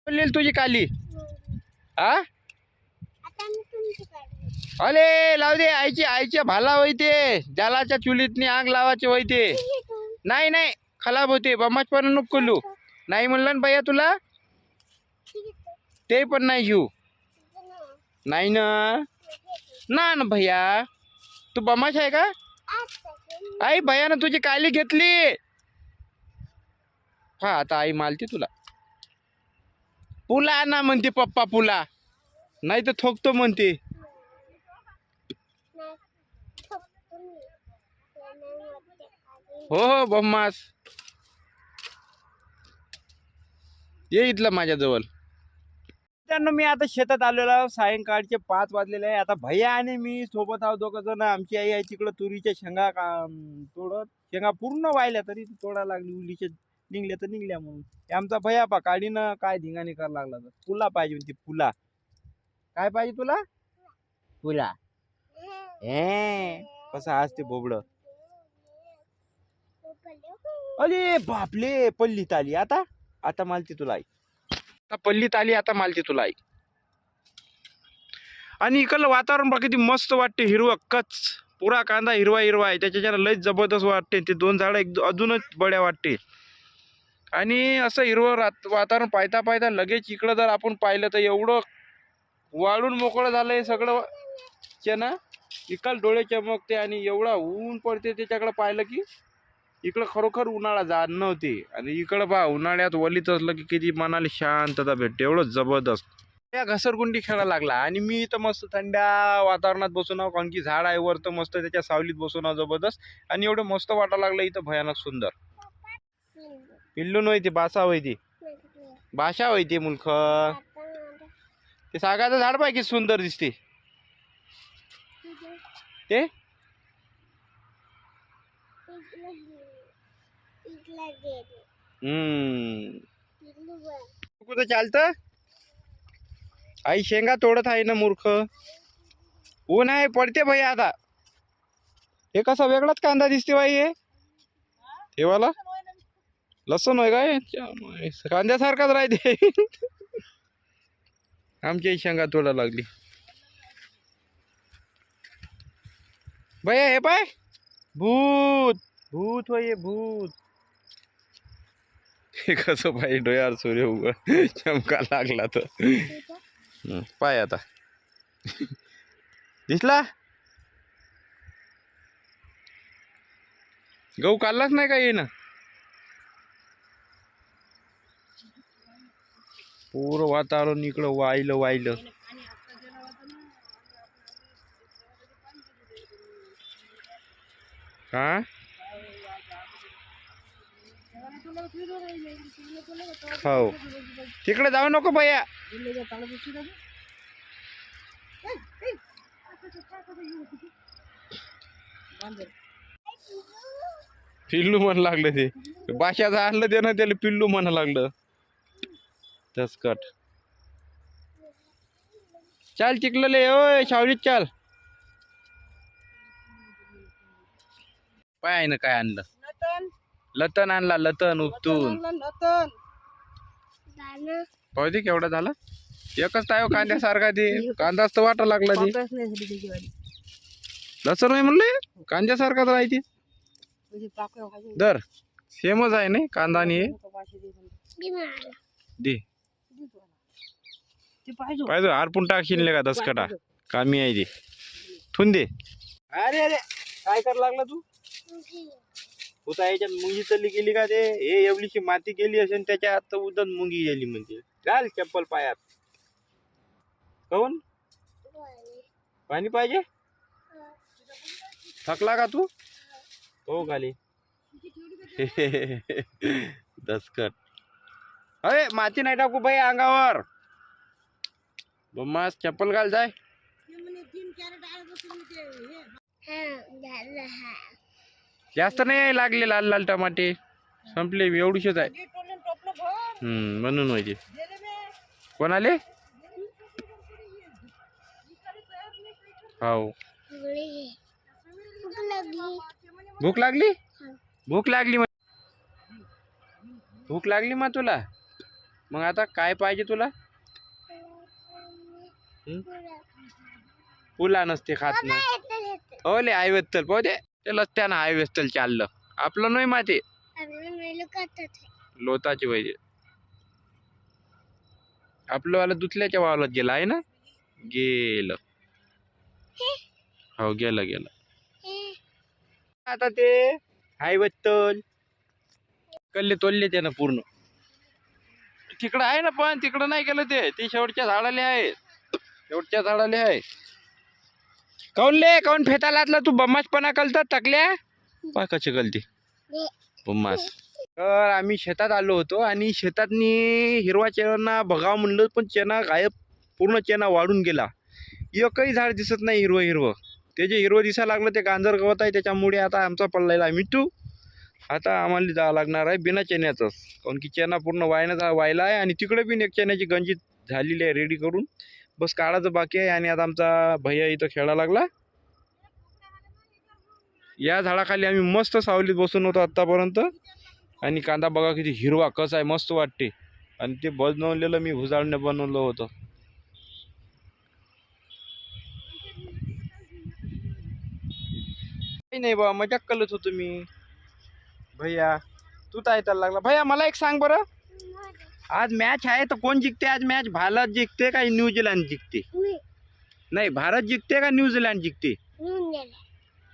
बोलली तुझी काली हा अले लाव दे आईच्या भाला होईते जालाच्या चुलीतनी आग लावायचे होईते नाही नाही खराब होते बमाच पण नको करू नाही म्हणलं ना भैया तुला ते पण नाही घेऊ नाही ना ना ना भैया तू बमाच आहे का आई भैयानं तुझी काली घेतली हा आता आई मालती तुला पुला ना म्हणते पप्पा पुला नाही तर थोकतो म्हणते हो हो बम्मास ये इथलं माझ्याजवळ त्यांना मी आता शेतात आलेलो सायंकाळचे 5 वाजलेले आहे आता भैया आणि मी सोबत आहोत दोघं जण आमची आई आहे तिकडं तुरीच्या शेंगा तोडत शेंगा पूर्ण वाहिल्या तरी तोडा लागली उलीचे निघल्या तर निघल्या म्हणून आमचा भैया पा काढीनं काय धिंगाणी करायला लागला तर पुला पाहिजे म्हणते पुला काय पाहिजे तुला पुला कसं असते बोबड अरे बापले पल्लीत आली आता आता मालती तुला आई आता पल्लीत आली आता मालती तुला आई आणि इकडलं वातावरण बघा किती मस्त वाटते हिरवं कच पुरा कांदा हिरवा हिरवा आहे त्याच्याच्यानं लयच जबरदस्त वाटते ते 2 झाडं अजूनच बड्या वाटते आणि असं हिरवं वातावरण पाहता पाहता लगेच इकडं जर आपण पाहिलं तर एवढं वाळून मोकळं झालंय सगळं चना इकडं डोळे चमकते आणि एवढा ऊन पडते त्याच्याकडे पाहिलं की इकडं खरोखर उन्हाळा जात नव्हती आणि इकडं बा उन्हाळ्यात वलीत असलं की किती मनाला शांतता भेटते एवढं जबरदस्त या घसरगुंडी खेळायला लागला आणि मी इथं मस्त थंड्या वातावरणात बसून आहो कारण की झाड आहे वर तर मस्त त्याच्या सावलीत बसून आहो जबरदस्त आणि एवढं मस्त वाटायला लागलं इथं भयानक सुंदर पिल्लू नव्हती बासा होती भाषा होती मुलख ते सागाचं झाड पाय किती सुंदर दिसते ते कुठं चालतं आई शेंगा तोडत आहे ना मूर्ख ऊन आहे पडते भैया आता हे कसा वेगळाच कांदा दिसते बाई हे वाला लसूण होय काय कांद्यासारखाच राहते आमची शेंगा तोडा लागली भैया हे पाय भूत भूत होय भूत हे कसं पाय डोळ्यावर सूर्य उघड चमका लागला तर पाय आता दिसला गहू काढलाच नाही का येईना पूर्ण वातावरण इकडं वाहिलं वाहिलं हा हो तिकडे जाऊ नको भैया पिल्लू म्हण लागलं ते भाषाचं आणलं ते ना त्याला पिल्लू म्हणा लागलं तसकट चाल चिकलले ओय सावलीत चाल पाय ना काय आणलं लतन आणला लतन उपटून पाहू दे केवढा झाला एकच टायो कांद्यासारखा ते कांदाच तर वाटा लागला ते लसण आहे म्हणलं कांद्यासारखाच राहते दर सेमच आहे नाही कांदा आणि दे पाहिजे हारपून टाकशील का दसकटा कामी आहे ते ठून दे अरे अरे काय कर लागला तू होता याच्यात मुंगी चलली गेली का ते हे एवढीशी माती गेली असेल त्याच्या आत उदन मुंगी गेली म्हणजे घाल चप्पल पायात काऊन पाणी पाहिजे थकला का तू हो खाली दसकट अरे माती नाही टाकू बाई अंगावर बम्मास चप्पल घाल जाय जास्त नाही लागले लाल लाल टमाटे संपले एवढीशेच आहे म्हणून माहिती कोण आले हो भूक लागली भूक लागली मग तुला मग आता काय पाहिजे तुला? पुला नसते खात ना. ओले आईवत्तल पोते त्याला त्यानं आईवत्तल चाललं आपलं नाही माती लोताची पाहिजे. आपलं वाला दुसऱ्याच्या वावरात गेला आहे ना. गेलं. हो गेलं गेलं. आता ते आईवत्तल कल्ले तोडले त्यानं पूर्ण. तिकडं आहे ना पण तिकडं नाही गेलं ते शेवटच्या झाडाले आहे. शेवटच्या झाडाले आहे. काऊन फेता लादला तू बम्मासपणा कलतात टाकल्या पा कशी गलती बम्मास. तर आम्ही शेतात आलो होतो आणि शेतातनी हिरवा चेना बघावं म्हणलं पण चेना गायब. पूर्ण चेना वाढून गेला. एकही झाड दिसत नाही हिरवं हिरवं. ते जे हिरवं दिसायला लागलं ते गांजर गवत आहे त्याच्यामुळे आता आमचा पडलेला आहे मिठू. आता आम्हाला जावं लागणार आहे बिना चेन्याचंच कारण की चेना पूर्ण वायला आहे आणि तिकडे बी एक चेन्याची गंजी झालेली आहे रेडी करून. बस काढायचं बाकी आहे आणि आता आमचा भैया इथं खेळायला लागला. या झाडाखाली आम्ही मस्त सावलीत बसून होतो आत्तापर्यंत. आणि कांदा बघा किती हिरवा कसा आहे मस्त वाटते. आणि ते बनवलेलं मी भुजाळने बनवलं होतं. नाही बा मजाक करत होतो मी. भैया तू तर ऐकायला लागला. भैया मला एक सांग बरं आज मॅच आहे तर कोण जिंकते आज मॅच? भारत जिंकते का न्यूझीलंड जिंकते? नाही भारत जिंकते का न्यूझीलंड जिंकते?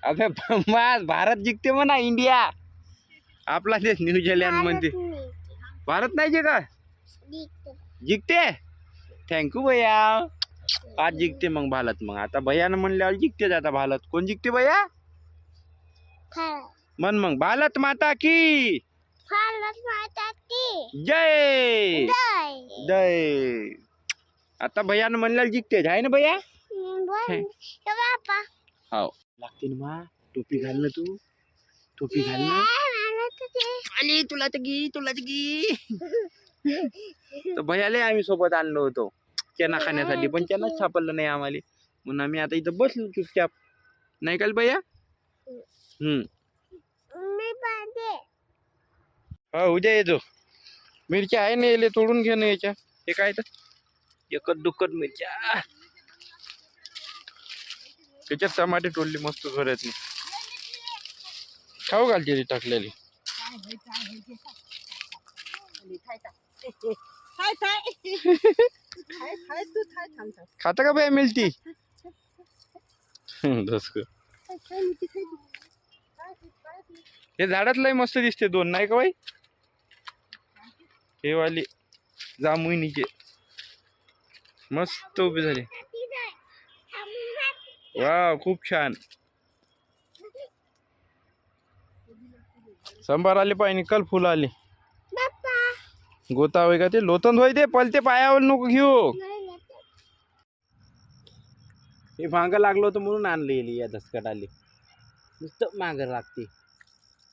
अबे भारत जिंकते म्हणा इंडिया. आपला देश न्यूझीलंड म्हणते. भारत नाही जिंका जिंकते. थँक्यू भैया. आज जिंकते मग भारत. मग आता भैयानं म्हणल्यावर जिंकते आता भारत. कोण जिंकते भैया? मन मग भारत माता की जय जय. आता भैयानं म्हणल्यावर जिंकते आहे ना भैया. हो लागते ना मा. टोपी घाल ना तू. टोपी घाल ना. आली तुला तर गी. तर भैयाले आम्ही सोबत आणलो होतो चना खाण्यासाठी पण चनाच सापडलं नाही आम्हाला. म्हणून आम्ही आता इथं बसलो चुपचाप. नाही का भैया? हा उद्या येतो. मिरच्या आहे ना याले तोडून घे ना याच्या. हे काय तर एकच दुक्कट मिरच्या. त्याच्यात टमाटे तोडली मस्त घरातली. खाऊ घालते ती टाकलेली. खाता का बाय मिळती हे झाडात लय मस्त दिसते दोन नाही का बाई. हे वाली जामुनीचे मस्त उभी झाली. वा खूप छान. संभार आले पाहिजे कल फुल आले. गोता होय का ते लोतंद होय ते पलते पायावर नको घेऊ. हे माग लागलो होतं म्हणून आणले या दसकट आले. नुसतं माग लागते.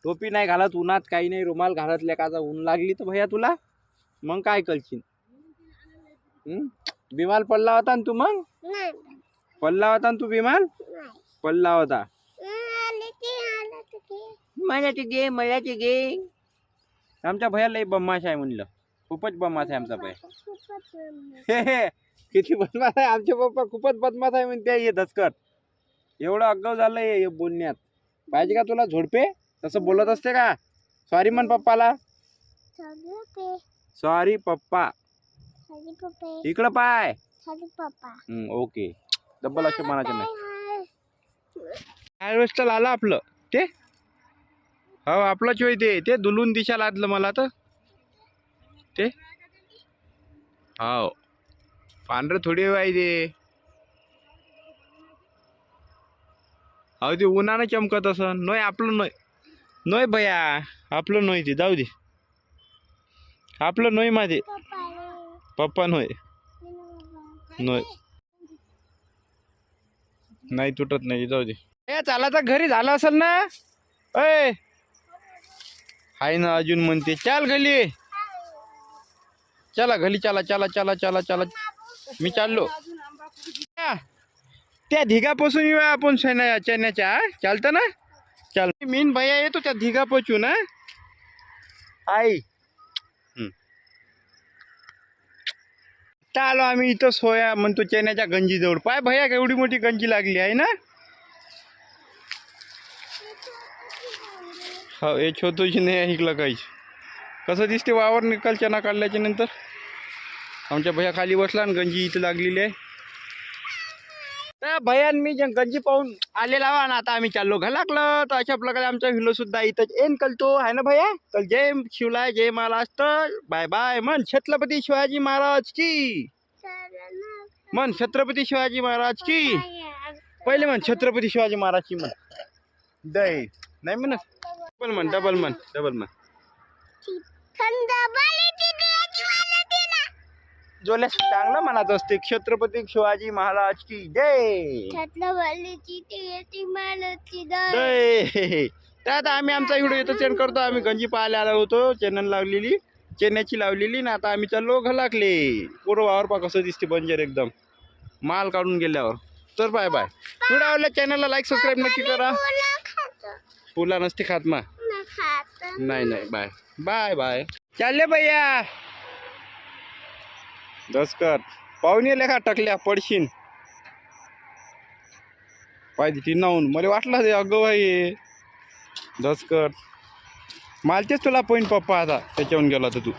टोपी नाही घालत उन्हात काही नाही. रुमाल घालतल्या का ऊन लागली तर भैया तुला मग काय करशील? बिमार पडला होता ना तू. मग पडला होता ना तू बिमार पडला होता. मला ते घे. आमच्या भैयाला बम्माश आहे म्हणलं. खूपच बदमाश आहे आमचा भैया. किती बदमाश आहे आमचे पप्पा. खूपच बदमाश आहे म्हणते हे दसकट. एवढं अगाऊ झालंय बोलण्यात. पाहिजे का तुला झोडपे? तसं बोलत असते का? सॉरी म्हण पप्पाला. सॉरी पप्पा. इकडं पाय. ओके डब्बल असे म्हणायचे नाही. हार्वेस्टर आला आपलं ते. हो आपलंच होय ते दुलून दिशा लादलं मला तर ते. हो पांढरं थोडी आहे ते. हो ते उन्हानं चमकत असं. नाही आपलं नाही. नाही भैया आपलं नाही ते जाऊ दे. आपलं नाही माझे पप्पा नाही. नाही तुटत नाही जाऊ दे. चाला तर घरी झालं असेल ना. अय हाय ना अजून म्हणते चाल घरी. चला घरी चला चला चला चला चला. मी चाललो. त्या धिगापासून येऊया आपण चण्याच्या. चालतं ना. चाल मीन भैया येतो त्या धिगापासून. आई आता आलो आम्ही इथं सोया म्हणतो चेन्याच्या गंजीजवळ. पाय भैया एवढी मोठी गंजी लागली आहे ना. हो हे छोटूशी नाही ऐकलं काहीच. कसं दिसते वावर निकाल चना काढल्याच्या नंतर. आमच्या भैया खाली बसला आणि गंजी इथं लागलेली आहे. तर भैयान मी गंजी पाहून आलेला वा ना. आता आम्ही चाललो घालाकलं. तर अशा प्रकारे आमचा व्हिडिओ सुद्धा इथं एंड करतो आहे ना भैया. तर जय शिवलाय जय महाराष्ट्र. Bye bye. मन छत्रपती शिवाजी महाराज की. मन छत्रपती शिवाजी महाराज की. पहिले म्हण छत्रपती शिवाजी महाराज की म्हण. दय नाही म्हण डबल म्हण. जोल्या चांगलं म्हणत असते. छत्रपती शिवाजी महाराज की जय. जय. तर आता आम्ही आमचा व्हिडिओ इथं सेंड करतो. आम्ही गंजी पाहायला आलो होतो. चेन्नन लावलेली चेन्याची लावलेली ना. आता आम्ही चाललो घलाकले. पूर्ण वावर पा कसं दिसते बंजर एकदम माल काढून गेल्यावर. तर बाय बाय. व्हिडिओ आवडला चॅनलला लाईक सबस्क्राईब नक्की करा. फुला नसते खात मा. नाही बाय बाय बाय. चालले भैया दसकर पाहुणे लेखा टकल्या पडशीन. पाहिजे ती नाहून मला वाटलं ते अगं भाई दसकर मालतेच तुला पॉईंट पप्पा आता त्याच्याहून गेला तर तू.